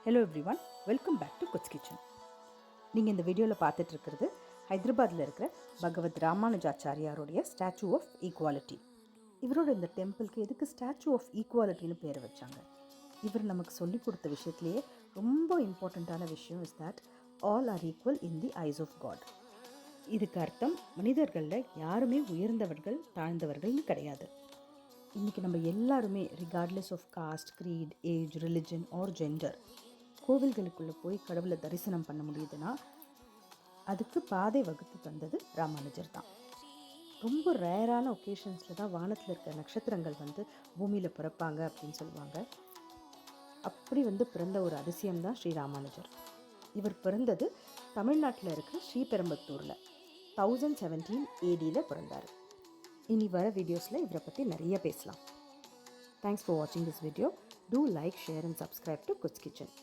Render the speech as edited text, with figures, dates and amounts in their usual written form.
Hello everyone, welcome back to Goods Kitchen. நீங்கள் இந்த வீடியோவில் பார்த்துட்ருக்கிறது ஹைதராபாத்தில் இருக்கிற பகவத் ராமானுஜாச்சாரியாருடைய ஸ்டாச்சு ஆஃப் ஈக்குவாலிட்டி. இவரோட இந்த டெம்பிளுக்கு எதுக்கு ஸ்டாச்சு ஆஃப் ஈக்குவாலிட்டின்னு பேர் வச்சாங்க? இவர் நமக்கு சொல்லி கொடுத்த விஷயத்துலேயே ரொம்ப இம்பார்ட்டண்ட்டான விஷயம் is that all are equal in the eyes of God. இதுக்கு அர்த்தம் மனிதர்களில் யாருமே உயர்ந்தவர்கள் தாழ்ந்தவர்கள்னு கிடையாது. இன்றைக்கி நம்ம எல்லாருமே regardless of caste, creed, age, religion or gender கோவில்களுக்குள்ளே போய் கடவுளை தரிசனம் பண்ண முடியுதுன்னா அதுக்கு பாதை வகுத்து தந்தது ராமானுஜர் தான். ரொம்ப ரேரான ஒகேஷன்ஸில் தான் வானத்தில் இருக்கிற நட்சத்திரங்கள் பூமியில் பிறப்பாங்க அப்படின்னு சொல்லுவாங்க. அப்படி பிறந்த ஒரு அதிசயம்தான் ஸ்ரீ ராமானுஜர். இவர் பிறந்தது தமிழ்நாட்டில் இருக்கிற ஸ்ரீபெரும்பத்தூரில் 1017 AD பிறந்தார். இனி வர வீடியோஸில் இவரை பற்றி நிறைய பேசலாம். தேங்க்ஸ் ஃபார் வாட்சிங் this video. Do like, share and subscribe to Goods kitchen.